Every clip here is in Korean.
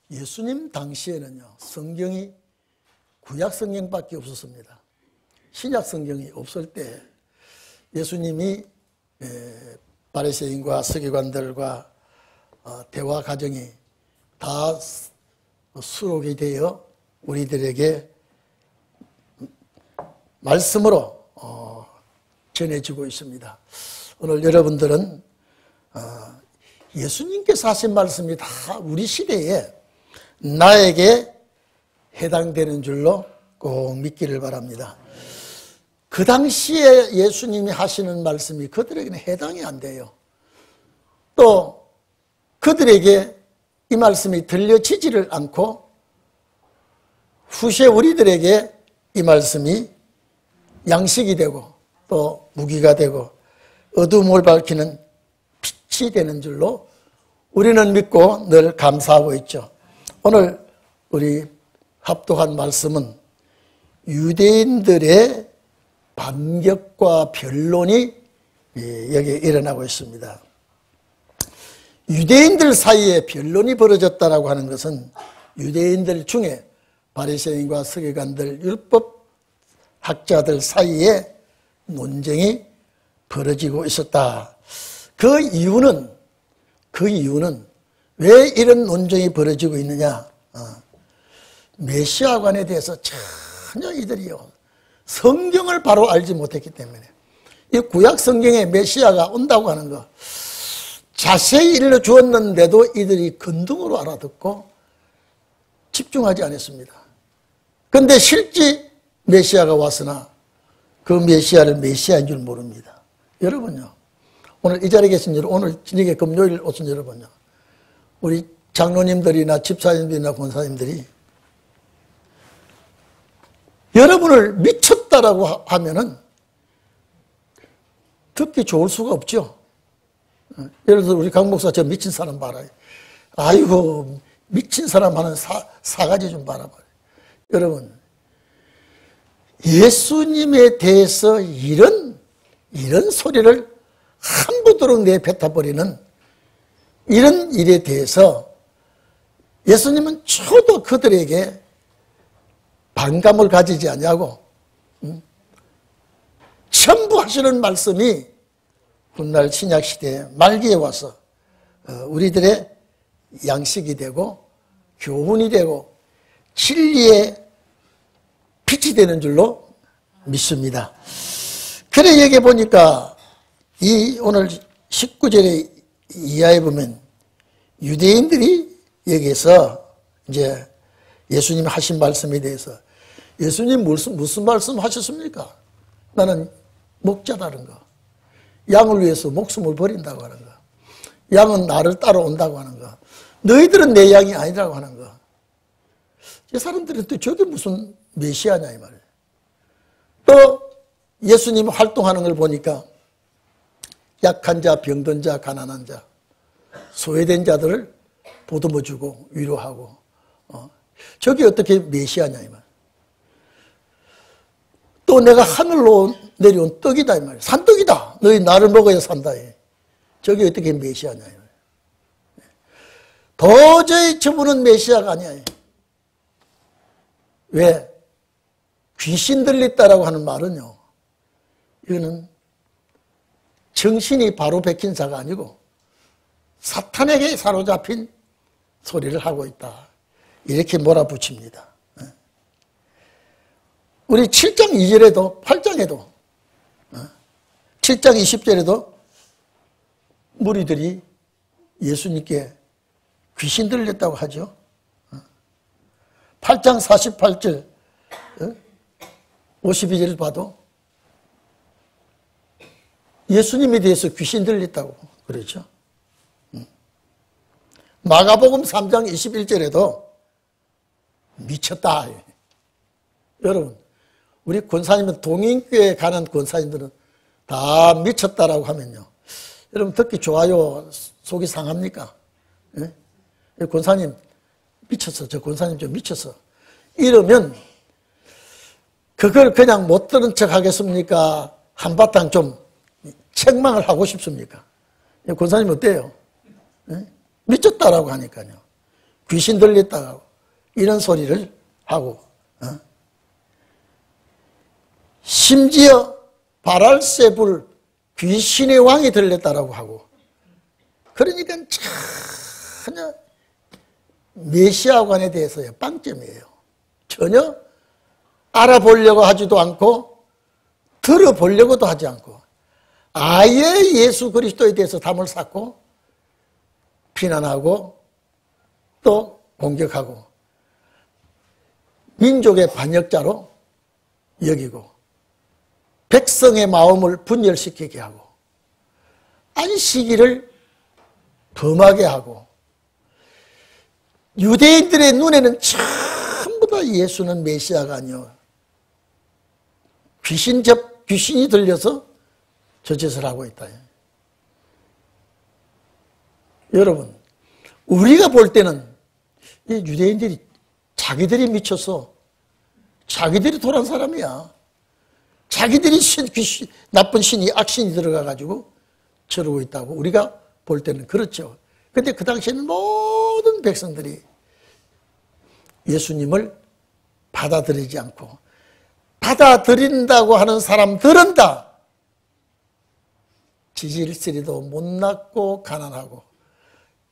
예수님 당시에는요, 성경이 구약 성경밖에 없었습니다. 신약 성경이 없을 때 예수님이 바리새인과 서기관들과 대화 과정이 다 수록이 되어 우리들에게 말씀으로 전해지고 있습니다. 오늘 여러분들은 예수님께서 하신 말씀이 다 우리 시대에 나에게 해당되는 줄로 꼭 믿기를 바랍니다. 그 당시에 예수님이 하시는 말씀이 그들에게는 해당이 안 돼요. 또 그들에게 이 말씀이 들려지지를 않고 후세 우리들에게 이 말씀이 양식이 되고 또 무기가 되고 어두움을 밝히는 빛이 되는 줄로 우리는 믿고 늘 감사하고 있죠. 오늘 우리 합독한 말씀은 유대인들의 반격과 변론이 여기에 일어나고 있습니다. 유대인들 사이에 변론이 벌어졌다라고 하는 것은 유대인들 중에 바리새인과 서기관들, 율법학자들 사이에 논쟁이 벌어지고 있었다. 그 이유는 왜 이런 논쟁이 벌어지고 있느냐? 메시아관에 대해서 전혀 이들이요, 성경을 바로 알지 못했기 때문에, 이 구약 성경에 메시아가 온다고 하는 거 자세히 일러주었는데도 이들이 건등으로 알아듣고 집중하지 않았습니다. 그런데 실제 메시아가 왔으나 그 메시아를 메시아인 줄 모릅니다. 여러분요, 오늘 이 자리에 계신 여러분, 오늘 저녁에 금요일 오신 여러분요, 우리 장로님들이나 집사님들이나 권사님들이 여러분을 미쳤다라고 하면은 듣기 좋을 수가 없죠. 예를 들어 우리 강 목사 저 미친 사람 봐라. 아이고 미친 사람 하는 사가지 좀 봐라. 여러분, 예수님에 대해서 이런 소리를 함부도록 내뱉어버리는 이런 일에 대해서 예수님은 저도 그들에게 반감을 가지지 않냐고, 전부 하시는 말씀이 훗날 신약시대 말기에 와서 우리들의 양식이 되고 교훈이 되고 진리의 빛이 되는 줄로 믿습니다. 그래 여기 보니까 이 오늘 19절의 이하에 보면 유대인들이 여기서 이제 예수님이 하신 말씀에 대해서, 예수님 무슨 말씀 하셨습니까? 나는 목자다는 거, 양을 위해서 목숨을 버린다고 하는 거, 양은 나를 따라온다고 하는 거, 너희들은 내 양이 아니라고 하는 거. 이 사람들은 또 저게 무슨 메시아냐 이 말이에요. 또 예수님이 활동하는 걸 보니까 약한 자, 병든 자, 가난한 자, 소외된 자들을 보듬어주고 위로하고, 저게 어떻게 메시아냐 이 말. 또 내가 하늘로 내려온 떡이다 이 말이에요. 산떡이다. 너희 나를 먹어야 산다. 저게 어떻게 메시아냐 이 말. 도저히 저분은 메시아가 아니야. 왜? 귀신 들렸다라고 하는 말은요, 이거는 정신이 바로 베낀 자가 아니고 사탄에게 사로잡힌 소리를 하고 있다, 이렇게 몰아붙입니다. 우리 7장 2절에도 8장에도 7장 20절에도 무리들이 예수님께 귀신 들렸다고 하죠. 8장 48절 52절을 봐도 예수님에 대해서 귀신 들렸다고 그러죠. 마가복음 3장 21절에도 미쳤다. 여러분, 우리 권사님은 동인교회 가는 권사님들은 다 미쳤다라고 하면요, 여러분 듣기 좋아요? 속이 상합니까? 예? 권사님 미쳤어, 저 권사님 좀 미쳤어, 이러면 그걸 그냥 못 들은 척 하겠습니까? 한바탕 좀 책망을 하고 싶습니까? 권사님 어때요? 예? 미쳤다라고 하니까요. 귀신 들렸다고 이런 소리를 하고 심지어 바알세불 귀신의 왕이 들렸다라고 하고 그러니까 전혀 메시아관에 대해서의 빵점이에요. 전혀 알아보려고 하지도 않고 들어보려고도 하지 않고 아예 예수 그리스도에 대해서 담을 쌓고 비난하고 또 공격하고 민족의 반역자로 여기고 백성의 마음을 분열시키게 하고 안식일을 범하게 하고 유대인들의 눈에는 전부 다 예수는 메시아가 아니요 귀신이 들려서 저 짓을 하고 있다. 여러분, 우리가 볼 때는 이 유대인들이 자기들이 미쳐서 자기들이 돌아온 사람이야. 자기들이 나쁜 신이 악신이 들어가가지고 저러고 있다고 우리가 볼 때는 그렇죠. 근데 그 당시에는 모든 백성들이 예수님을 받아들이지 않고 받아들인다고 하는 사람들은 다 지질쓰리도 못났고 가난하고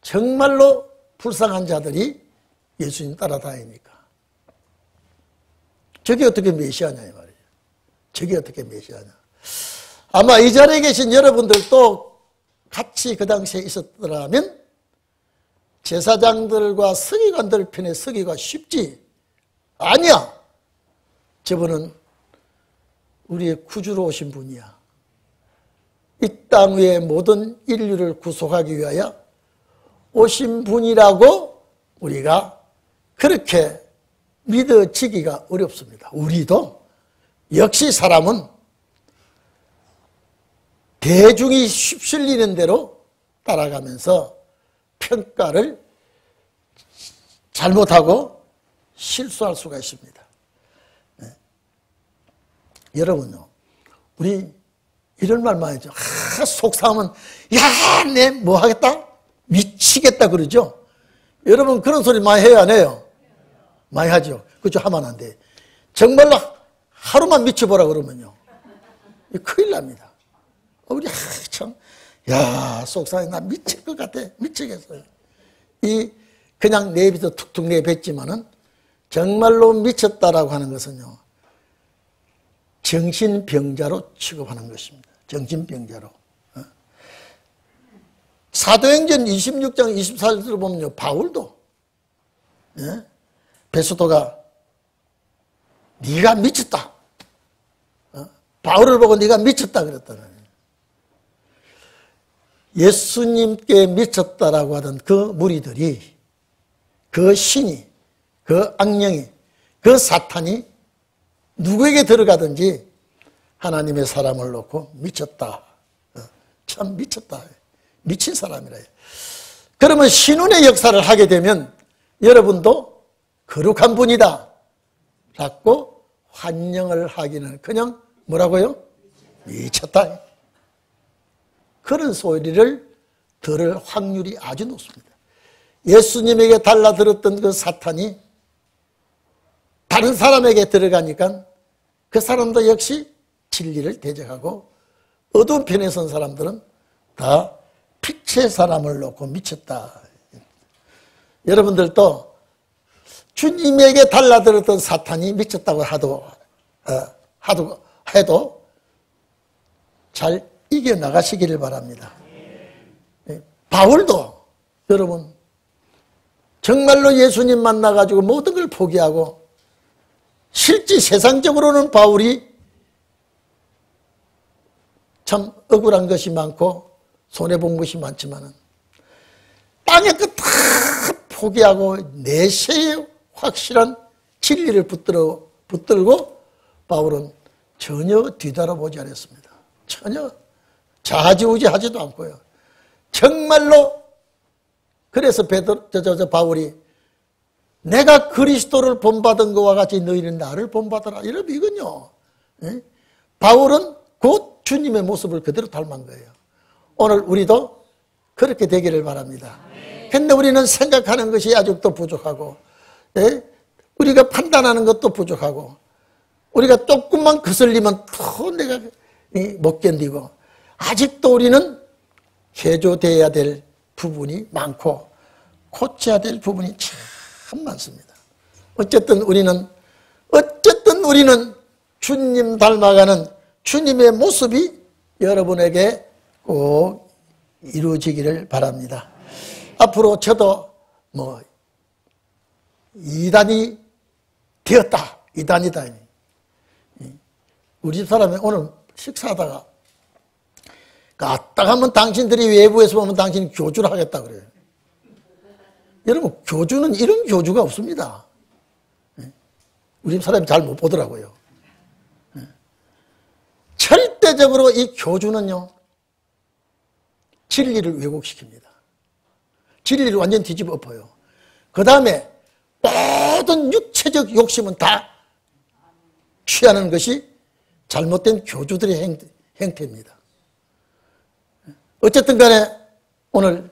정말로 불쌍한 자들이 예수님 따라다니니까 저게 어떻게 메시아냐 이 말이에요. 저게 어떻게 메시아냐. 아마 이 자리에 계신 여러분들도 같이 그 당시에 있었더라면 제사장들과 서기관들 편에 서기가 쉽지. 아니야. 저분은 우리의 구주로 오신 분이야. 이 땅 위의 모든 인류를 구속하기 위하여 오신 분이라고 우리가 그렇게 믿어지기가 어렵습니다. 우리도 역시 사람은 대중이 휩쓸리는 대로 따라가면서 평가를 잘못하고 실수할 수가 있습니다. 네. 여러분요, 우리 이런 말 많이 하죠. 속상하면 야, 내 뭐 하겠다? 미치겠다 그러죠. 여러분 그런 소리 많이 해요, 안 해요? 많이 하죠. 그죠? 하면 안 돼. 정말로 하루만 미쳐보라 그러면요, 큰일 납니다. 우리 참, 야, 속상해. 나 미칠 것 같아. 미치겠어요. 그냥 내비도 툭툭 내뱉지만은 정말로 미쳤다라고 하는 것은요, 정신병자로 취급하는 것입니다. 정신병자로. 사도행전 26장 24절을 보면요, 바울도, 베스도가 네가 미쳤다. 바울을 보고 네가 미쳤다 그랬다는 거예요. 예수님께 미쳤다라고 하던 그 무리들이, 그 신이, 그 악령이, 그 사탄이 누구에게 들어가든지 하나님의 사람을 놓고 미쳤다. 참 미쳤다. 미친 사람이라. 그러면 신운의 역사를 하게 되면 여러분도 거룩한 분이다 라고 환영을 하기는 그냥 뭐라고요? 미쳤다. 그런 소리를 들을 확률이 아주 높습니다. 예수님에게 달라들었던 그 사탄이 다른 사람에게 들어가니까 그 사람도 역시 진리를 대적하고 어두운 편에 선 사람들은 다 빛의 사람을 놓고 미쳤다. 여러분들도 주님에게 달라들었던 사탄이 미쳤다고 해도 잘 이겨나가시기를 바랍니다. 바울도 여러분 정말로 예수님 만나가지고 모든 걸 포기하고 실제 세상적으로는 바울이 참 억울한 것이 많고 손해본 것이 많지만은 땅의 것 다 포기하고 내세의 확실한 진리를 붙들고 바울은 전혀 뒤돌아보지 않았습니다. 전혀 좌지우지하지도 않고요. 정말로 그래서 바울이 내가 그리스도를 본받은 것과 같이 너희는 나를 본받아라. 여러분 이건요, 바울은 곧 주님의 모습을 그대로 닮은 거예요. 오늘 우리도 그렇게 되기를 바랍니다. 근데 우리는 생각하는 것이 아직도 부족하고, 예? 우리가 판단하는 것도 부족하고, 우리가 조금만 거슬리면 더 내가 못 견디고, 아직도 우리는 개조되어야 될 부분이 많고 고쳐야 될 부분이 참 많습니다. 어쨌든 우리는 주님 닮아가는 주님의 모습이 여러분에게 꼭 이루어지기를 바랍니다. 앞으로 저도 이단이 되었다. 이단이다. 우리 집 사람이 오늘 식사하다가 딱 하면 당신들이 외부에서 보면 당신이 교주를 하겠다 그래요. 여러분, 교주는 이런 교주가 없습니다. 우리 집 사람이 잘 못 보더라고요. 절대적으로 이 교주는요, 진리를 왜곡시킵니다. 진리를 완전 뒤집어 엎어요. 그 다음에 모든 육체적 욕심은 다 취하는 것이 잘못된 교주들의 행태입니다. 어쨌든 간에 오늘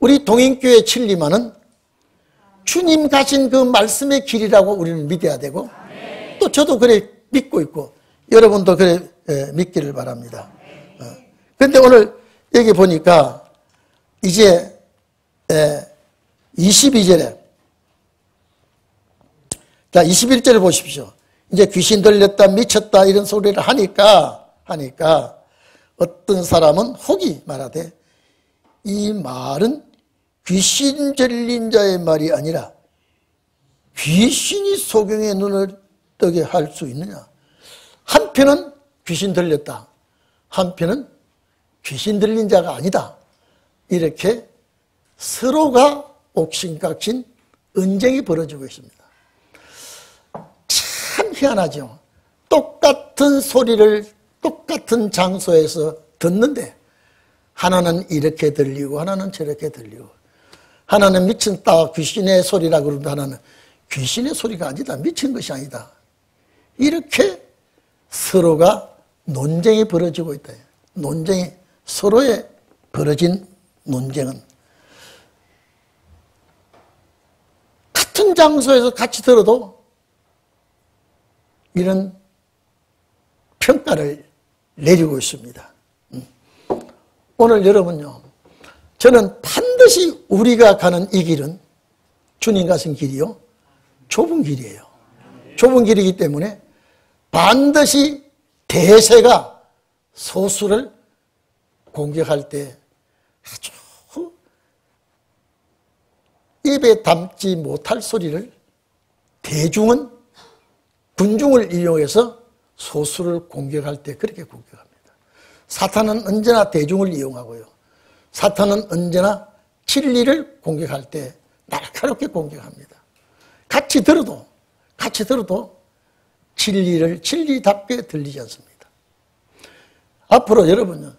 우리 동인교회 진리만은 주님 가신 그 말씀의 길이라고 우리는 믿어야 되고, 또 저도 그래 믿고 있고 여러분도 그래 믿기를 바랍니다. 그런데 오늘 여기 보니까 이제 22절에, 자 21절을 보십시오. 이제 귀신 들렸다 미쳤다 이런 소리를 하니까 어떤 사람은 혹이 말하되 이 말은 귀신 들린 자의 말이 아니라 귀신이 소경의 눈을 뜨게 할 수 있느냐. 한편은 귀신 들렸다, 한편은 귀신 들린 자가 아니다. 이렇게 서로가 옥신각신 언쟁이 벌어지고 있습니다. 참 희한하죠. 똑같은 소리를 똑같은 장소에서 듣는데 하나는 이렇게 들리고 하나는 저렇게 들리고, 하나는 미친 귀신의 소리라고 그러는데 하나는 귀신의 소리가 아니다, 미친 것이 아니다. 이렇게 서로가 논쟁이 벌어지고 있다. 논쟁이, 서로의 벌어진 논쟁은 같은 장소에서 같이 들어도 이런 평가를 내리고 있습니다. 오늘 여러분요, 저는 반드시 우리가 가는 이 길은, 주님 가신 길이요, 좁은 길이에요. 좁은 길이기 때문에 반드시 대세가 소수를 공격할 때 아주 입에 담지 못할 소리를 대중은, 군중을 이용해서 소수를 공격할 때 그렇게 공격합니다. 사탄은 언제나 대중을 이용하고요, 사탄은 언제나 진리를 공격할 때 날카롭게 공격합니다. 같이 들어도 진리를 진리답게 들리지 않습니다. 앞으로 여러분은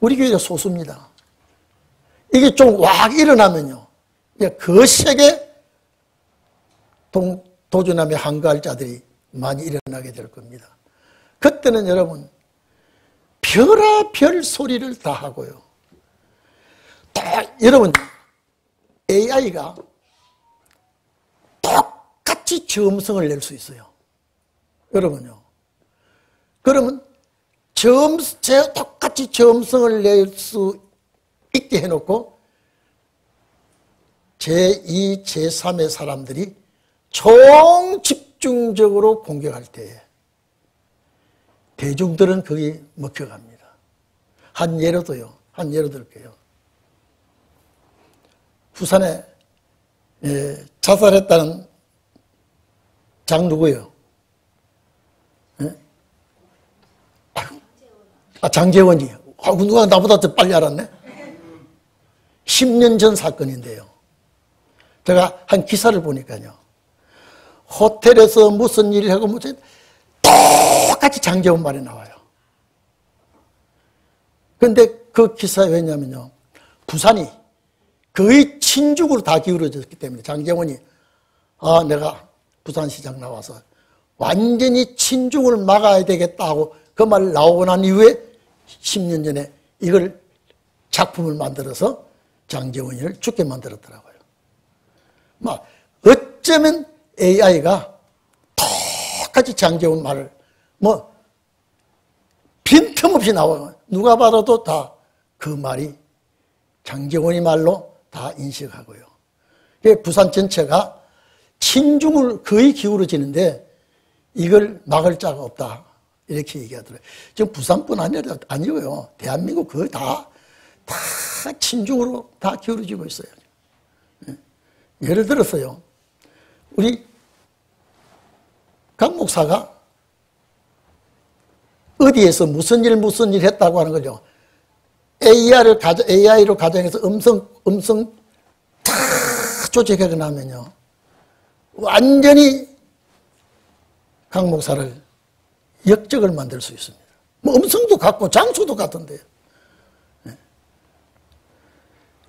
우리 교회가 소수입니다. 이게 좀 확 일어나면요, 거세게 도전하며 항거할 자들이 많이 일어나게 될 겁니다. 그때는 여러분 별의별 소리를 다 하고요, 여러분 AI가 똑같이 저음성을 낼 수 있어요. 여러분요, 그러면 똑같이 저음성을 낼 수 있게 해놓고 제2, 제3의 사람들이 총집중적으로 공격할 때에 대중들은 거기 먹혀갑니다. 한 예로 들게요. 부산에 자살했다는 장 누구예요? 장재원이. 누가 나보다 더 빨리 알았네? 10년 전 사건인데요. 제가 한 기사를 보니까요, 호텔에서 무슨 일을 하고 똑같이 장재원 말이 나와요. 그런데 그 기사에 왜냐면요, 부산이 거의 친중으로 다 기울어졌기 때문에 장재원이 내가 부산시장 나와서 완전히 친중을 막아야 되겠다고 그 말 나오고 난 이후에 10년 전에 이걸 작품을 만들어서 장제원이를 죽게 만들었더라고요. 막 어쩌면 AI가 똑같이 장제원 말을 뭐 빈틈없이 나와요. 누가 봐도 다 그 말이 장제원이 말로 다 인식하고요. 부산 전체가 친중을 거의 기울어지는데 이걸 막을 자가 없다. 이렇게 얘기하더라고요. 지금 부산뿐 아니고요. 대한민국 거의 다 친중으로 다 기울어지고 있어요. 예를 들어서요. 우리 강 목사가 어디에서 무슨 일 했다고 하는 거죠. AI로 가정해서 음성 다 조직하고 나면요. 완전히 강 목사를 역적을 만들 수 있습니다. 뭐 음성도 같고 장소도 같은데요.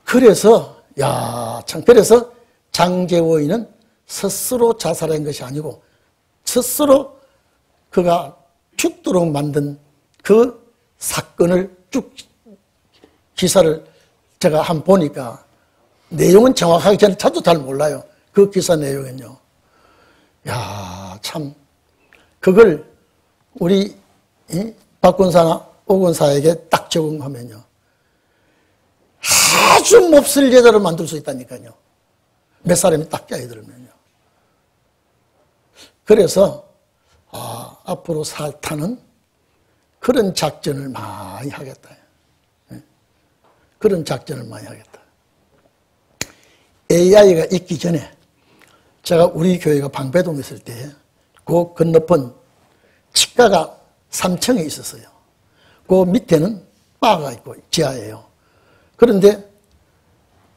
그래서 그래서 장제원이는 스스로 자살한 것이 아니고 스스로 그가 죽도록 만든 그 사건을 쭉 기사를 제가 한번 보니까 내용은 정확하게 저는 저도 잘 몰라요. 그 기사 내용은요. 참 그걸 우리 박권사나 오건사에게 딱 적응하면요. 아주 몹쓸 여자를 만들 수 있다니까요. 몇 사람이 딱 끼어들면요. 그래서 앞으로 사탄은 그런 작전을 많이 하겠다. 그런 작전을 많이 하겠다. AI가 있기 전에 제가 우리 교회가 방배동에 있을 때 그 건너편 치과가 3층에 있었어요. 그 밑에는 바가 있고 지하예요. 그런데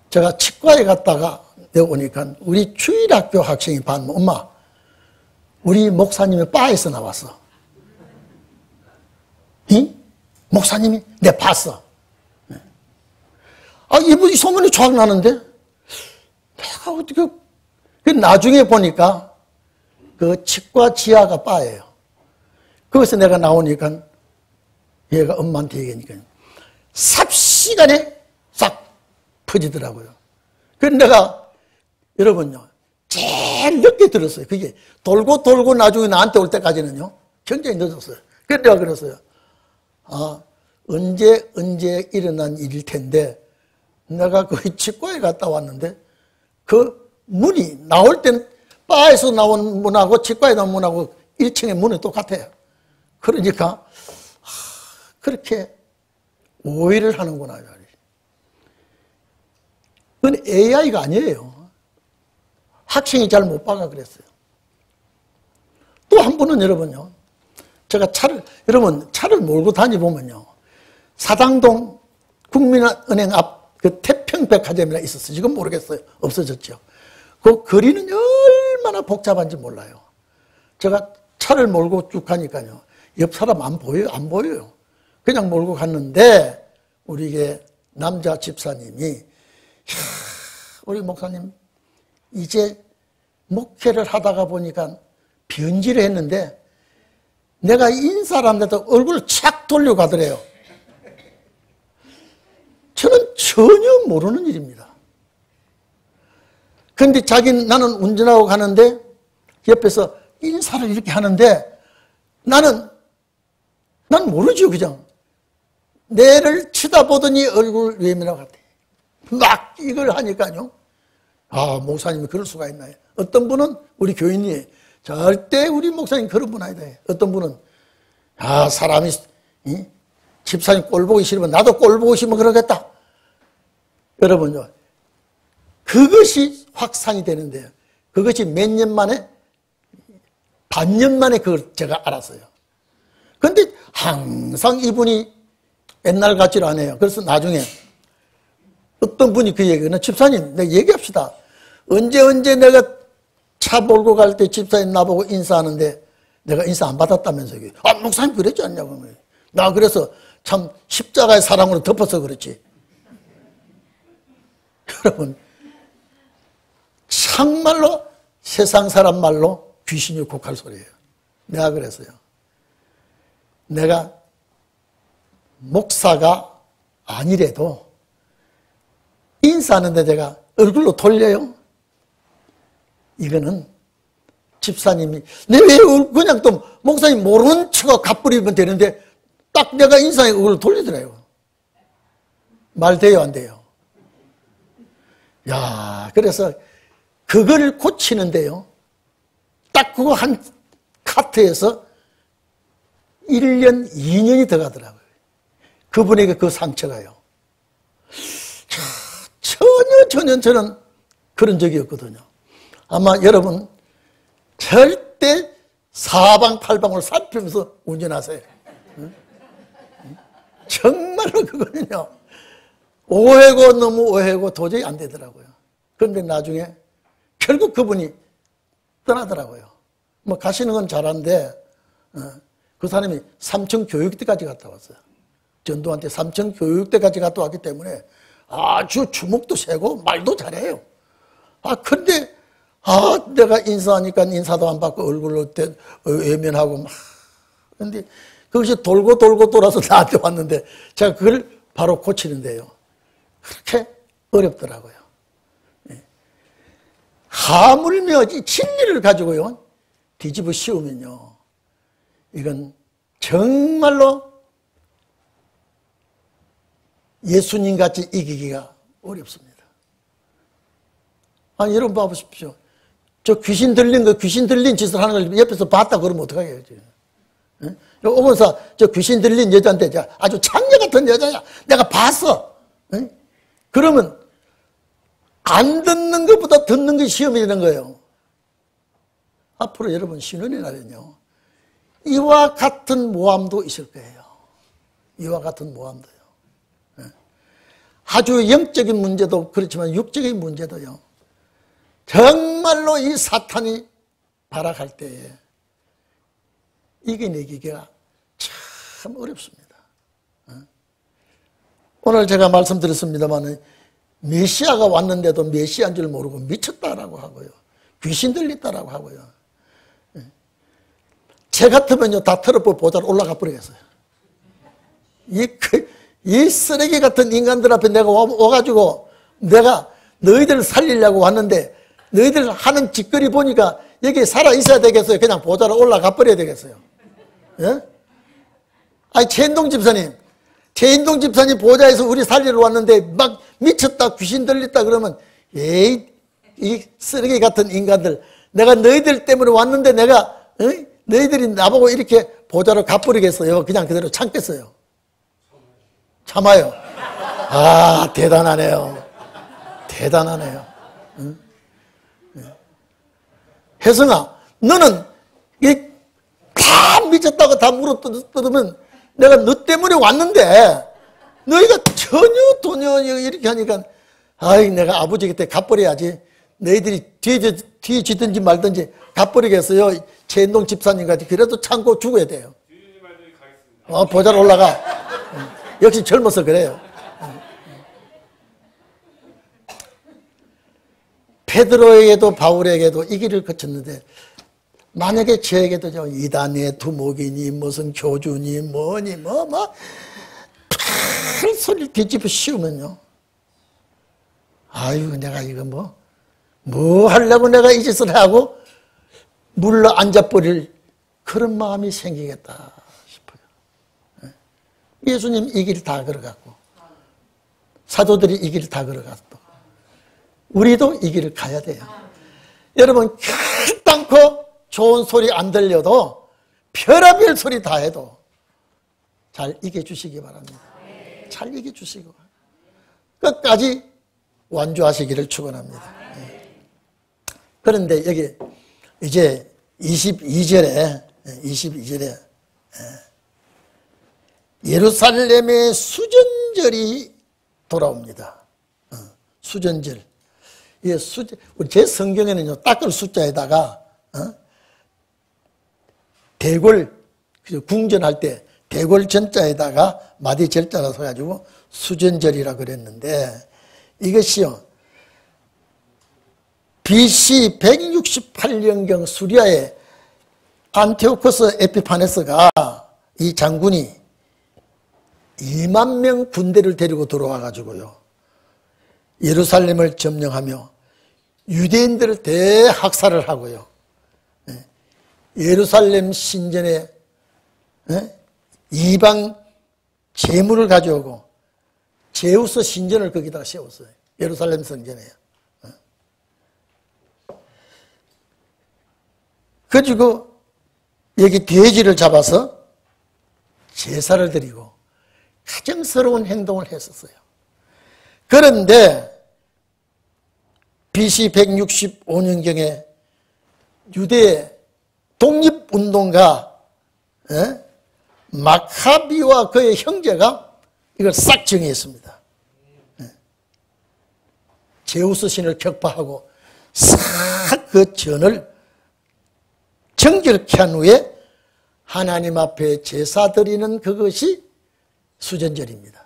제가 치과에 갔다가 내려오니까 우리 주일학교 학생이 반면 엄마 우리 목사님이 바에서 나왔어. 목사님이 내 봤어. 이분이 소문이 쫙 나는데 내가 어떻게 나중에 보니까 그 치과 지하가 바예요. 거기서 내가 나오니까 얘가 엄마한테 얘기하니까 삽시간에 싹 퍼지더라고요. 그래서 내가 여러분요 제일 늦게 들었어요. 그게 돌고 나중에 나한테 올 때까지는요 굉장히 늦었어요. 그래서 내가 그랬어요. 언제 일어난 일일 텐데 내가 그 치과에 갔다 왔는데 그 문이 나올 땐 바에서 나온 문하고 치과에 나온 문하고 1층의 문이 똑같아요. 그러니까 그렇게 오해를 하는구나. 그건 AI가 아니에요. 학생이 잘 못 봐가 그랬어요. 또 한 분은 여러분요. 제가 차를 몰고 다니보면요. 사당동 국민은행 앞 그 태평백화점이라 있었어요. 지금 모르겠어요. 없어졌죠. 그 거리는 얼마나 복잡한지 몰라요. 제가 차를 몰고 쭉 가니까요. 옆 사람 안 보여요. 그냥 몰고 갔는데 우리 남자 집사님이 우리 목사님 이제 목회를 하다가 보니까 변질을 했는데 내가 인사를 하는데도 얼굴을 착 돌려가더래요. 저는 전혀 모르는 일입니다. 그런데 나는 운전하고 가는데 옆에서 인사를 이렇게 하는데 난 모르죠. 그냥 내를 쳐다보더니 얼굴 외면하고 갔대. 막 이걸 하니까요. 목사님이 그럴 수가 있나요? 어떤 분은 우리 교인이 절대 우리 목사님 그런 분 아니다. 어떤 분은 사람이 집사님 꼴 보기 싫으면 나도 꼴 보고 싶으면 그러겠다. 여러분요. 그것이 확산이 되는데요. 그것이 몇 년 만에 반년 만에 그걸 제가 알았어요. 그런데 항상 이분이 옛날 같지를 않아요. 그래서 나중에 어떤 분이 그 얘기는 집사님 내가 얘기합시다. 언제 내가 차 몰고 갈 때 집사님 나보고 인사하는데 내가 인사 안 받았다면서요. 목사님 그랬지 않냐고. 나 그래서 참 십자가의 사랑으로 덮어서 그렇지. 여러분 참말로 세상 사람 말로 귀신이 곡할 소리예요. 내가 그랬어요. 내가 목사가 아니래도 인사하는데 제가 얼굴로 돌려요? 이거는 집사님이 내 왜 그냥 또 목사님 모르는 척하고 갚부리면 되는데 딱 내가 인사에 얼굴을 돌리더래요. 말 돼요, 안 돼요? 야, 그래서 그걸 고치는데요. 딱 그거 한 카트에서 1년, 2년이 더 가더라고요. 그분에게 그 상처가요. 전혀 저는 그런 적이 없거든요. 아마 여러분 절대 사방팔방을 살피면서 운전하세요. 응? 정말로 그거는요. 오해고 너무 오해고 도저히 안 되더라고요. 그런데 나중에 결국 그분이 떠나더라고요. 뭐 가시는 건 잘한데 그 사람이 삼청 교육대까지 갔다 왔어요. 전도한테 삼청 교육대까지 갔다 왔기 때문에 아주 주먹도 세고 말도 잘해요. 근데 내가 인사하니까 인사도 안 받고 얼굴로 외면하고 막. 그런데 그것이 돌고 돌아서 나한테 왔는데 제가 그걸 바로 고치는데요. 그렇게 어렵더라고요. 하물며 진리를 가지고요 뒤집어 씌우면요 이건 정말로 예수님같이 이기기가 어렵습니다. 여러분 봐보십시오. 저 귀신 들린 짓을 하는 걸 옆에서 봤다 그러면 어떡하게요? 오건사 저 귀신 들린 여자인데 아주 창녀 같은 여자야. 내가 봤어. 그러면 안 듣는 것보다 듣는 게 시험이 되는 거예요. 앞으로 여러분 신혼의 날은요. 이와 같은 모함도 있을 거예요. 이와 같은 모함도요. 아주 영적인 문제도 그렇지만 육적인 문제도요. 정말로 이 사탄이 발악할 때에 이겨내기가 참 어렵습니다. 오늘 제가 말씀드렸습니다만 메시아가 왔는데도 메시아인 줄 모르고 미쳤다라고 하고요. 귀신 들렸다라고 하고요. 제 같으면요 다 털어볼 보자로 올라가 버리겠어요. 이 쓰레기 같은 인간들 앞에 내가 와가지고 내가 너희들을 살리려고 왔는데 너희들 하는 짓거리 보니까 여기 살아있어야 되겠어요? 그냥 보자로 올라가 버려야 되겠어요? 예? 최인동 집사님 보좌에서 우리 살리러 왔는데 막 미쳤다 귀신 들렸다 그러면 이 쓰레기 같은 인간들 내가 너희들 때문에 왔는데 내가 너희들이 나보고 이렇게 보좌로 가버리겠어요? 그냥 그대로 참겠어요? 참아요. 대단하네요. 응? 혜성아 너는 다 미쳤다고 다 물어뜯으면 내가 너 때문에 왔는데 너희가 전혀 이렇게 하니까 내가 아버지 곁에 갚버려야지. 너희들이 뒤에 지든지 말든지 갚버리겠어요. 최인동 집사님같이 그래도 참고 죽어야 돼요. 보자로 올라가. 역시 젊어서 그래요. 베드로에게도 바울에게도 이 길을 거쳤는데 만약에 저에게도 이단의 두목이니 무슨 교주니 뭐니 큰 소리를 뒤집어 씌우면요. 내가 이거 뭐 하려고 내가 이 짓을 하고 물러 앉아버릴 그런 마음이 생기겠다 싶어요. 예수님 이 길 다 걸어갔고 사도들이 이 길 다 걸어갔고 우리도 이 길을 가야 돼요. 여러분 결단코 좋은 소리 안 들려도 별의별 소리 다 해도 잘 이겨주시기 바랍니다. 잘 이겨주시고 끝까지 완주하시기를 축원합니다. 그런데 여기 이제 22절에 예루살렘의 수전절이 돌아옵니다. 수전절. 제 성경에는요, 닦을 숫자에다가, 대궐, 궁전할 때, 대궐 전자에다가 마디 절자라 써가지고 수전절이라 그랬는데, 이것이요, BC 168년경 수리아의 안티오코스 에피파네스가 이 장군이 2만 명 군대를 데리고 들어와가지고요, 예루살렘을 점령하며 유대인들을 대학살을 하고요. 예루살렘 신전에 이방 제물을 가져오고 제우스 신전을 거기다가 세웠어요. 예루살렘 성전에요. 그리고 여기 돼지를 잡아서 제사를 드리고 가정스러운 행동을 했었어요. 그런데 BC 165년경에 유대 독립운동가 마카비와 그의 형제가 이걸 싹 정의했습니다. 제우스 신을 격파하고 싹 그 전을 정결케 한 후에 하나님 앞에 제사 드리는 그것이 수전절입니다.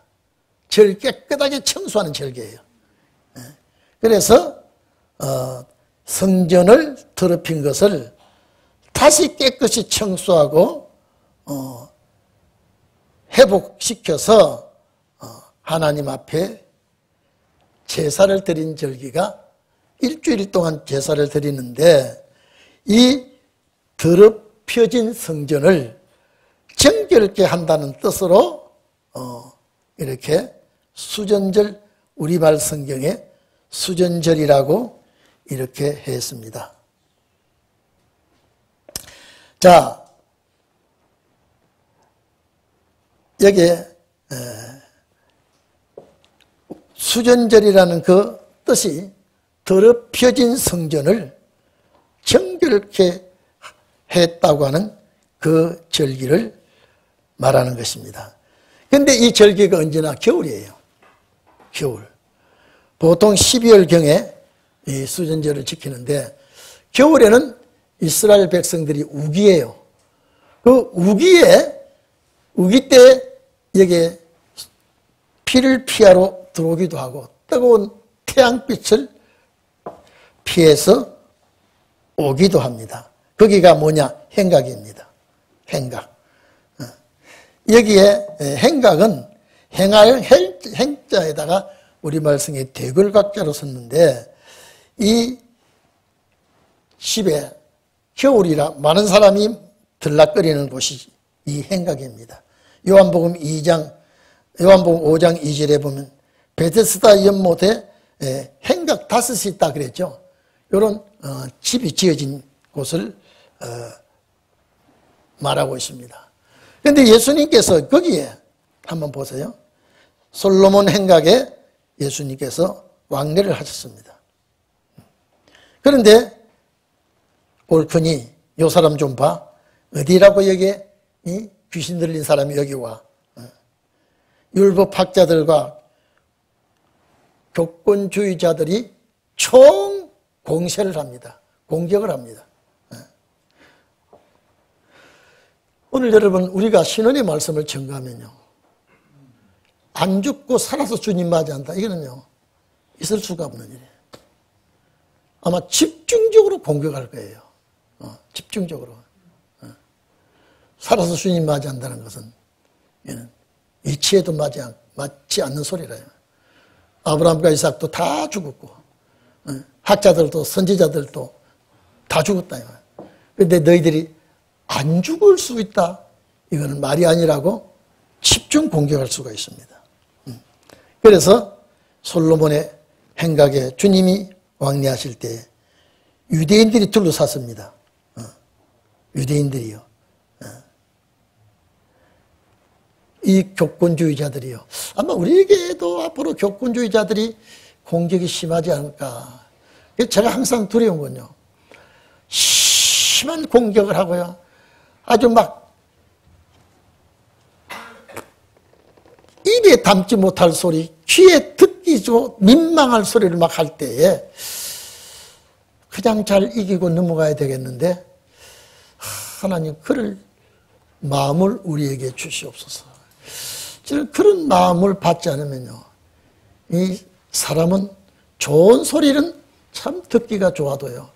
절 깨끗하게 청소하는 절개예요. 그래서 성전을 더럽힌 것을 다시 깨끗이 청소하고 회복시켜서 하나님 앞에 제사를 드린 절기가 일주일 동안 제사를 드리는데 이 더럽혀진 성전을 정결케 한다는 뜻으로 이렇게 수전절, 우리말 성경에 수전절이라고 이렇게 했습니다. 자, 여기에 수전절이라는 그 뜻이 더럽혀진 성전을 정결케 했다고 하는 그 절기를 말하는 것입니다. 그런데 이 절기가 언제나 겨울이에요. 겨울. 보통 12월경에 이 수전절을 지키는데 겨울에는 이스라엘 백성들이 우기예요. 그 우기 때 여기에 피를 피하러 들어오기도 하고 뜨거운 태양빛을 피해서 오기도 합니다. 거기가 뭐냐? 행각입니다. 행각. 여기에 행각은 행할 행자에다가 우리말 성에 대글각자로 썼는데 이 집에 겨울이라 많은 사람이 들락거리는 곳이 이 행각입니다. 요한복음 5장 2절에 보면 베데스다 연못에 행각 5이 있다 그랬죠. 이런 집이 지어진 곳을 말하고 있습니다. 그런데 예수님께서 거기에 한번 보세요. 솔로몬 행각에 예수님께서 왕래를 하셨습니다. 그런데 옳거니 요 사람 좀 봐. 어디라고 여기에 귀신 들린 사람이 여기 와. 율법학자들과 교권주의자들이 총 공세를 합니다. 공격을 합니다. 오늘 여러분 우리가 신원의 말씀을 전가하면요. 안 죽고 살아서 주님 맞이한다. 이거는요. 있을 수가 없는 일이에요. 아마 집중적으로 공격할 거예요. 집중적으로. 살아서 주님 맞이한다는 것은 이치에도 맞지 않는 소리라요. 아브라함과 이삭도 다 죽었고 학자들도 선지자들도 다 죽었다. 그런데 너희들이 안 죽을 수 있다. 이거는 말이 아니라고 집중 공격할 수가 있습니다. 그래서 솔로몬의 행각에 주님이 왕래하실 때 유대인들이 둘러쌌습니다. 유대인들이요. 이 교권주의자들이요. 아마 우리에게도 앞으로 교권주의자들이 공격이 심하지 않을까. 제가 항상 두려운 건요. 심한 공격을 하고요. 아주 막 입에 담지 못할 소리, 귀에 듣기도 민망할 소리를 막 할 때에 그냥 잘 이기고 넘어가야 되겠는데 하나님 그럴 마음을 우리에게 주시옵소서. 저는 그런 마음을 받지 않으면요. 이 사람은 좋은 소리는 참 듣기가 좋아도요.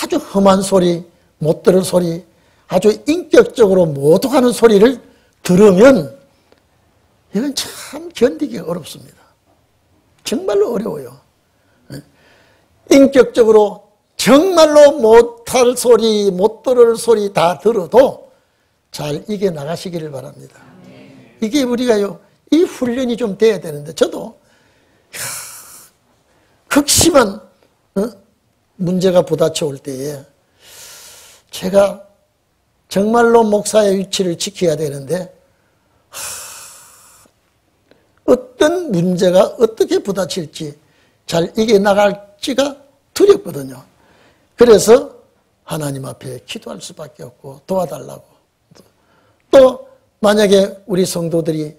아주 험한 소리, 못 들을 소리, 아주 인격적으로 모독하는 소리를 들으면 이건 참 견디기 어렵습니다. 정말로 어려워요. 인격적으로 정말로 못할 소리, 못 들을 소리 다 들어도 잘 이겨나가시기를 바랍니다. 이게 우리가요, 이 훈련이 좀 돼야 되는데, 저도 극심한 문제가 부딪혀올 때에 제가 정말로 목사의 위치를 지켜야 되는데 어떤 문제가 어떻게 부딪힐지 잘 이겨나갈지가 두렵거든요. 그래서 하나님 앞에 기도할 수밖에 없고 도와달라고. 또 만약에 우리 성도들이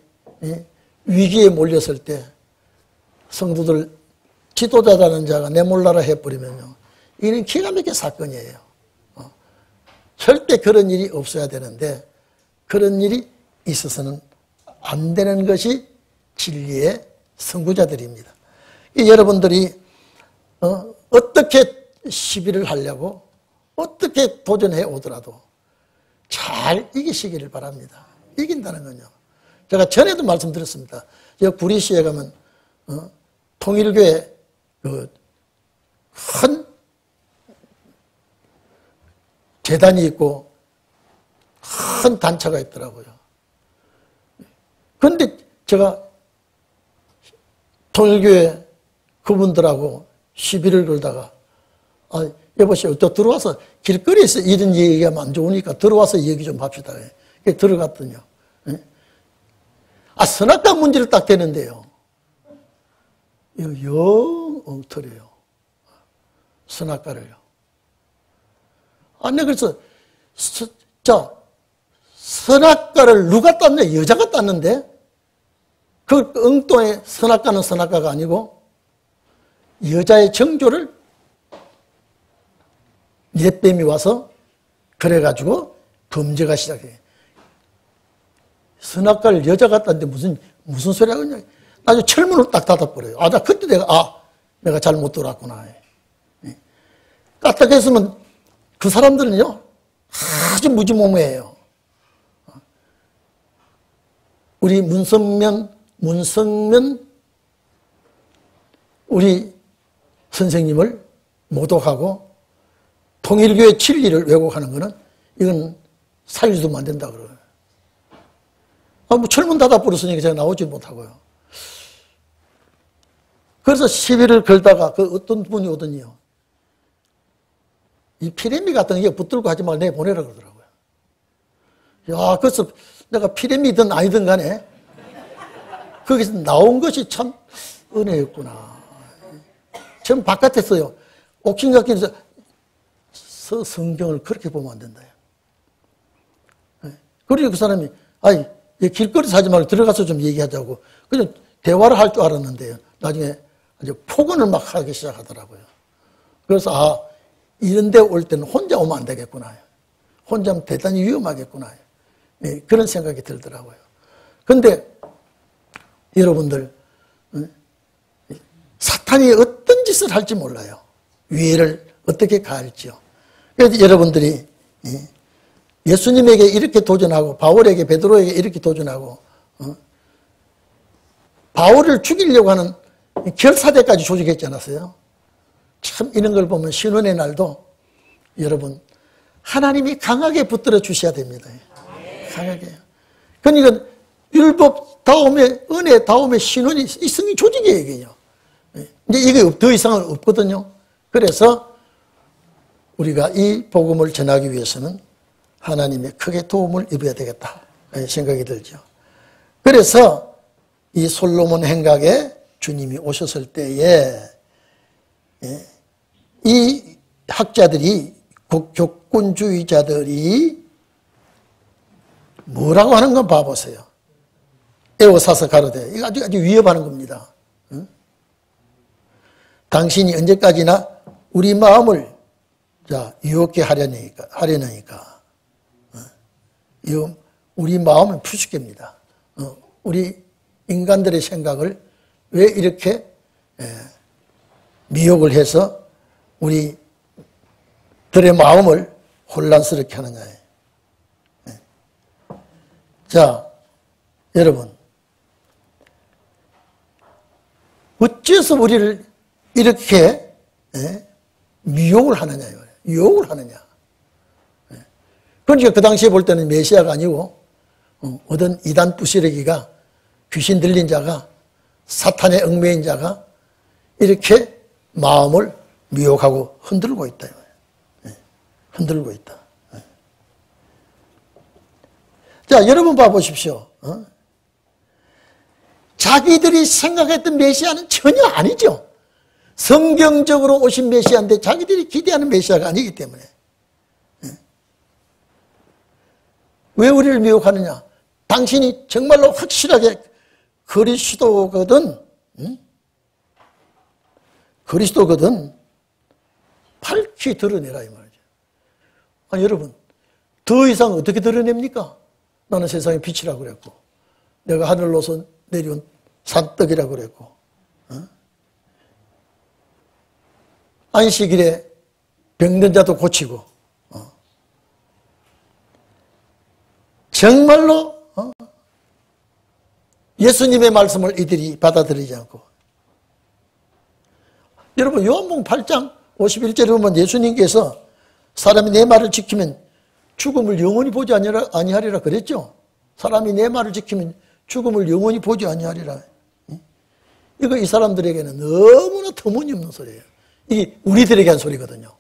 위기에 몰렸을 때 성도들 지도자라는 자가 내몰라라 해버리면요, 이는 기가 막힌 사건이에요. 절대 그런 일이 없어야 되는데 그런 일이 있어서는 안 되는 것이 진리의 선구자들입니다. 여러분들이 어떻게 시비를 하려고 어떻게 도전해 오더라도 잘 이기시기를 바랍니다. 이긴다는 건요, 제가 전에도 말씀드렸습니다. 구리시에 가면 통일교회 큰 재단이 있고 큰 단체가 있더라고요. 그런데 제가 통일교회 그분들하고 시비를 걸다가 여보세요, 또 들어와서 길거리에서 이런 얘기하면 안 좋으니까 들어와서 얘기 좀 합시다. 들어갔더니요, 선악과 문제를 딱 대는데요, 영 엉터리요. 선악과를요. 그래서 선악과를 누가 땄냐? 여자가 땄는데 그 엉뚱의 선악과는 선악과가 아니고 여자의 정조를 옛뱀이 와서 그래가지고 범죄가 시작해. 선악과를 여자가 땄는데 무슨 소리 하겠냐? 나중에 철문을 딱 닫아버려요. 나 그때 내가 잘못 들어왔구나. 까딱했으면 그 사람들은요, 아주 무지몽매해요. 우리 문성면 우리 선생님을 모독하고 통일교의 진리를 왜곡하는 거는 이건 살려주면 안 된다 그래요. 철문 닫아버렸으니까 제가 나오지 못하고요. 그래서 시비를 걸다가 어떤 분이 오더니요, 이 피레미 같은 게 붙들고 하지 말고 내보내라 그러더라고요. 그래서 내가 피레미든 아니든 간에 거기서 나온 것이 참 은혜였구나. 전 바깥에서요, 옥신각신해서 성경을 그렇게 보면 안 된다. 그리고 그 사람이 길거리에서 하지 말고 들어가서 좀 얘기하자고 그냥 대화를 할 줄 알았는데요, 나중에 아주 폭언을 막 하기 시작하더라고요. 그래서 이런 데 올 때는 혼자 오면 안 되겠구나. 혼자 하면 대단히 위험하겠구나. 그런 생각이 들더라고요. 그런데 여러분들, 사탄이 어떤 짓을 할지 몰라요. 위해를 어떻게 가할지요. 그래서 여러분들이 예수님에게 이렇게 도전하고 바울에게, 베드로에게 이렇게 도전하고 바울을 죽이려고 하는 결사대까지 조직했지 않았어요? 참 이런 걸 보면 신원의 날도 여러분 하나님이 강하게 붙들어 주셔야 됩니다. 강하게. 그러니까 율법 다음에 은혜 다음에 신원이 이 성경 조직의 얘기예요. 이제 이게 더 이상은 없거든요. 그래서 우리가 이 복음을 전하기 위해서는 하나님의 크게 도움을 입어야 되겠다 생각이 들죠. 그래서 이 솔로몬 행각에 주님이 오셨을 때에 이 학자들이, 교권주의자들이 뭐라고 하는 건 봐보세요. 에워싸서 가로되. 이거 아주 위협하는 겁니다. 당신이 언제까지나 우리 마음을 유혹게 하려니까. 우리 마음은 푸시개입니다. 우리 인간들의 생각을 왜 이렇게 미혹을 해서 우리들의 마음을 혼란스럽게 하느냐. 자, 여러분, 어째서 우리를 이렇게 미혹을 하느냐, 유혹을 하느냐. 그러니까 그 당시에 볼 때는 메시아가 아니고 어떤 이단 부시러기가, 귀신 들린 자가, 사탄의 얽매인 자가 이렇게 마음을 미혹하고 흔들고 있다. 흔들고 있다. 자, 여러분 봐보십시오. 자기들이 생각했던 메시아는 전혀 아니죠. 성경적으로 오신 메시아인데 자기들이 기대하는 메시아가 아니기 때문에. 왜 우리를 미혹하느냐? 당신이 정말로 확실하게 그리스도거든, 그리스도거든 밝히 드러내라 이 말이죠. 아니 여러분, 더 이상 어떻게 드러냅니까? 나는 세상의 빛이라고 그랬고, 내가 하늘로서 내려온 산떡이라고 그랬고, 안식일에 병든 자도 고치고, 정말로 예수님의 말씀을 이들이 받아들이지 않고, 여러분 요한복음 8장 51절에 보면 예수님께서 사람이 내 말을 지키면 죽음을 영원히 보지 아니하리라 그랬죠. 사람이 내 말을 지키면 죽음을 영원히 보지 아니하리라. 이거 이 사람들에게는 너무나 터무니없는 소리예요. 이게 우리들에게 한 소리거든요.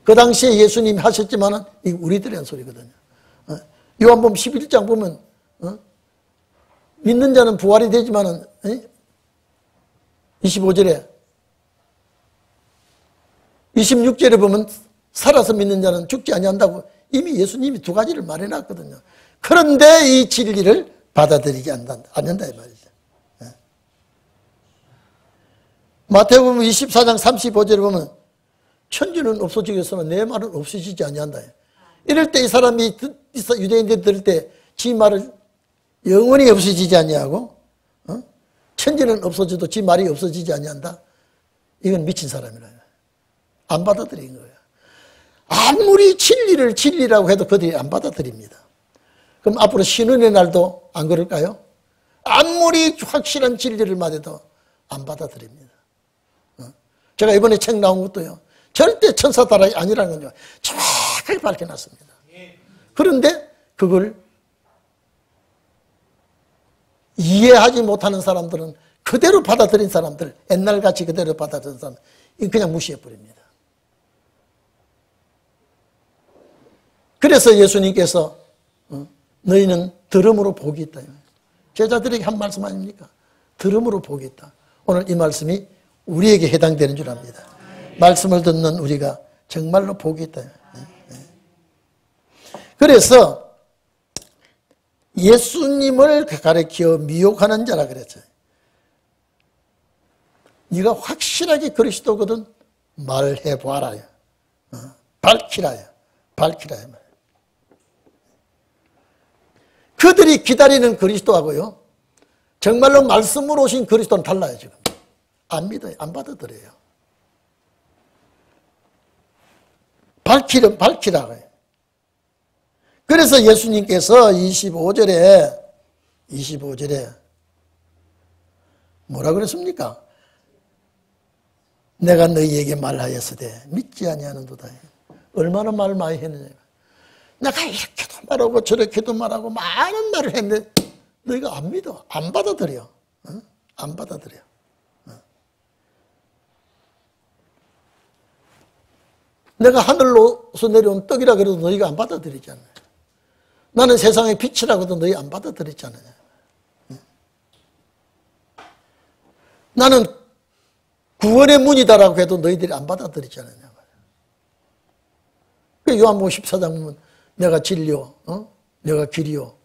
그 당시에 예수님이 하셨지만은 이게 우리들에게 한 소리거든요. 요한복음 11장 보면 믿는 자는 부활이 되지만은 25절에 26절에 보면 살아서 믿는 자는 죽지 아니한다고 이미 예수님이 두 가지를 말해놨거든요. 그런데 이 진리를 받아들이지 않는다 이 말이죠. 마태복음 24장 35절에 보면 천지는 없어지겠으나 내 말은 없어지지 아니한다. 이럴 때 이 사람이 유대인들 들을 때 지 말을 영원히 없어지지 아니하고 천지는 없어져도 지 말이 없어지지 아니한다. 이건 미친 사람이라. 안 받아들인 거예요. 아무리 진리를 진리라고 해도 그들이 안 받아들입니다. 그럼 앞으로 신운의 날도 안 그럴까요? 아무리 확실한 진리를 말해도 안 받아들입니다. 제가 이번에 책 나온 것도요, 절대 천사다락이 아니라는 걸 정확하게 밝혀놨습니다. 그런데 그걸 이해하지 못하는 사람들은 그대로 받아들인 사람들, 옛날같이 그대로 받아들인 사람, 그냥 무시해버립니다. 그래서 예수님께서 너희는 들음으로 복이 있다. 제자들에게 한 말씀 아닙니까? 들음으로 복이 있다. 오늘 이 말씀이 우리에게 해당되는 줄 압니다. 말씀을 듣는 우리가 정말로 복이 있다. 그래서 예수님을 가리켜 미혹하는 자라 그랬죠. 네가 확실하게 그리스도거든 말해봐라. 밝히라. 밝히라. 그들이 기다리는 그리스도하고요, 정말로 말씀으로 오신 그리스도는 달라요. 지금 안 믿어요. 안 받아들여요. 밝히라고 해요. 그래서 예수님께서 25절에 뭐라 그랬습니까? 내가 너희에게 말하였으되 믿지 아니하는도다. 얼마나 말 많이 했느냐. 내가 이렇게도 말하고 저렇게도 말하고 많은 말을 했는데 너희가 안 믿어. 안 받아들여. 안 받아들여. 내가 하늘로서 내려온 떡이라 그래도 너희가 안 받아들이잖아요. 나는 세상의 빛이라고도 너희 안 받아들였잖아요. 나는 구원의 문이다라고 해도 너희들이 안 받아들이잖아요. 요한복음 14장 보면 내가 진리요, 내가 길이요,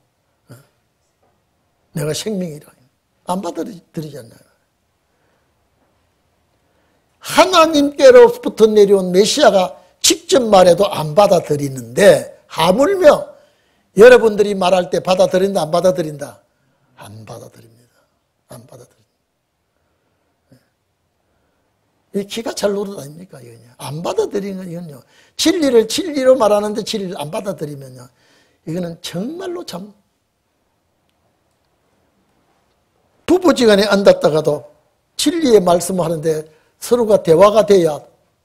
내가 생명이라. 안 받아들이잖아요. 하나님께로부터 내려온 메시아가 직접 말해도 안 받아들이는데 하물며 여러분들이 말할 때 받아들인다 안 받아들인다? 안 받아들입니다. 안 받아들입니다. 이 기가 잘 노릇 아닙니까? 이거요. 안 받아들이는 이건요. 진리를 진리로 말하는데 진리를 안 받아들이면요. 이거는 정말로 참 부부지간에 앉았다가도 진리의 말씀을 하는데 서로가 대화가 돼야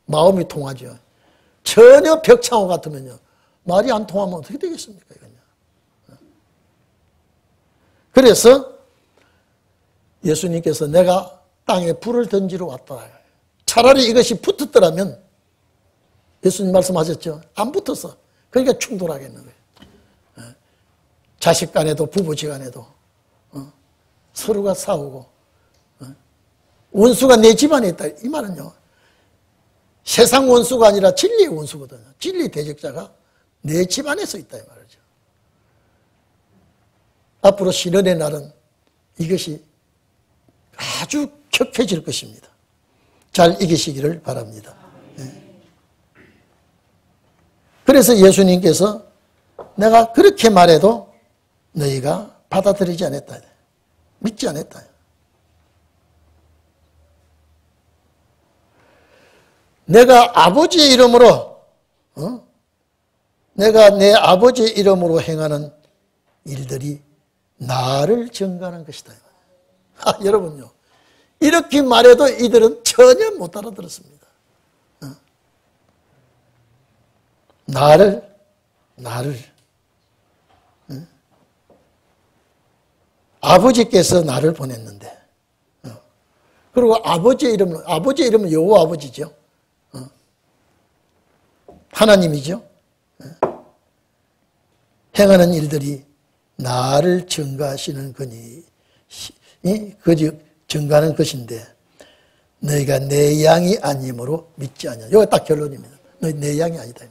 마음이 통하죠. 전혀 벽창호 같으면요. 말이 안 통하면 어떻게 되겠습니까? 이건요. 그래서 예수님께서 내가 땅에 불을 던지러 왔다. 차라리 이것이 붙었더라면 예수님 말씀하셨죠. 안 붙었어. 그러니까 충돌하겠는 거예요. 자식 간에도 부부지간에도 서로가 싸우고 원수가 내 집안에 있다. 이 말은요. 세상 원수가 아니라 진리의 원수거든요. 진리 대적자가 내 집안에서 있다 이 말이죠. 앞으로 신원의 날은 이것이 아주 격해질 것입니다. 잘 이기시기를 바랍니다. 그래서 예수님께서 내가 그렇게 말해도 너희가 받아들이지 않았다. 믿지 않았다. 내가 아버지의 이름으로 내가 내 아버지의 이름으로 행하는 일들이 나를 증거하는 것이다. 여러분요. 이렇게 말해도 이들은 전혀 못 알아들었습니다. 나를 아버지께서 나를 보냈는데 그리고 아버지의 이름은 여호와 아버지죠. 하나님이죠. 행하는 일들이 나를 증거하시는 거니 증거하는 것인데 너희가 내 양이 아니므로 믿지 않냐. 이거 딱 결론입니다. 너희 내 양이 아니다.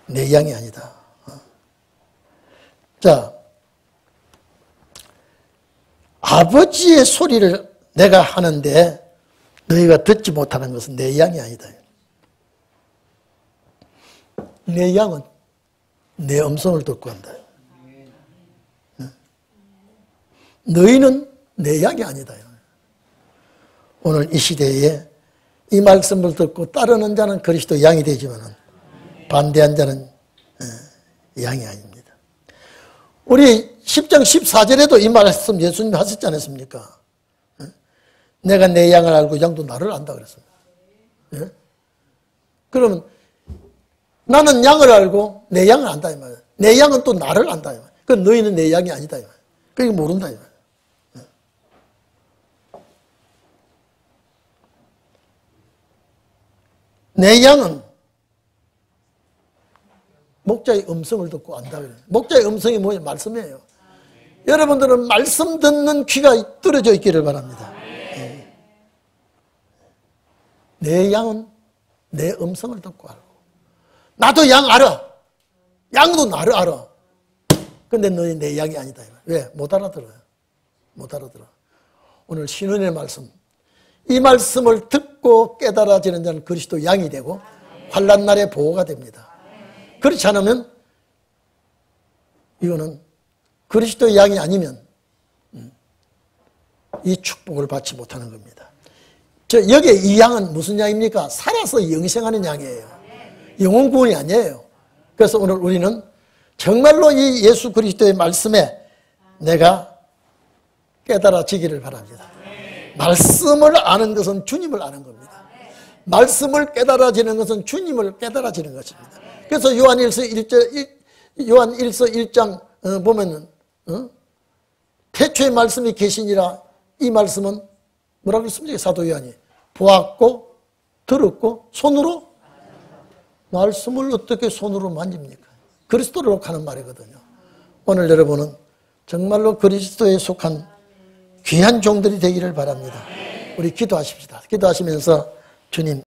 내 양이 아니다. 자, 아버지의 소리를 내가 하는데 너희가 듣지 못하는 것은 내 양이 아니다. 내 양은 내 음성을 듣고 한다. 너희는 내 양이 아니다. 오늘 이 시대에 이 말씀을 듣고 따르는 자는 그리스도 양이 되지만 반대한 자는 양이 아닙니다. 우리 10장 14절에도 이 말씀 예수님이 하셨지 않았습니까? 내가 내 양을 알고 양도 나를 안다 그랬습니다. 그러면 나는 양을 알고 내 양을 안다 이 말이야. 내 양은 또 나를 안다 이 말이야. 그 너희는 내 양이 아니다 이 말이야. 그게 모른다 이 말이야. 내 양은 목자의 음성을 듣고 안다 그래요. 목자의 음성이 뭐냐? 말씀이에요. 여러분들은 말씀 듣는 귀가 뚫어져 있기를 바랍니다. 내 양은 내 음성을 듣고 알고 나도 양 알아. 양도 나를 알아. 근데 너희 내 양이 아니다. 왜? 못 알아들어요. 못 알아들어. 오늘 신원의 말씀. 이 말씀을 듣고 깨달아지는 자는 그리스도 양이 되고 환난 날의 보호가 됩니다. 그렇지 않으면 이거는 그리스도 양이 아니면 이 축복을 받지 못하는 겁니다. 여기에 이 양은 무슨 양입니까? 살아서 영생하는 양이에요. 영혼 구원이 아니에요. 그래서 오늘 우리는 정말로 이 예수 그리스도의 말씀에 내가 깨달아지기를 바랍니다. 말씀을 아는 것은 주님을 아는 겁니다. 말씀을 깨달아지는 것은 주님을 깨달아지는 것입니다. 그래서 요한일서 1장 보면은 태초의 말씀이 계시니라. 이 말씀은 뭐라고 했습니까? 사도 요한이 보았고 들었고 손으로 말씀을 어떻게 손으로 만집니까? 그리스도로 하는 말이거든요. 오늘 여러분은 정말로 그리스도에 속한 귀한 종들이 되기를 바랍니다. 우리 기도하십시다. 기도하시면서 주님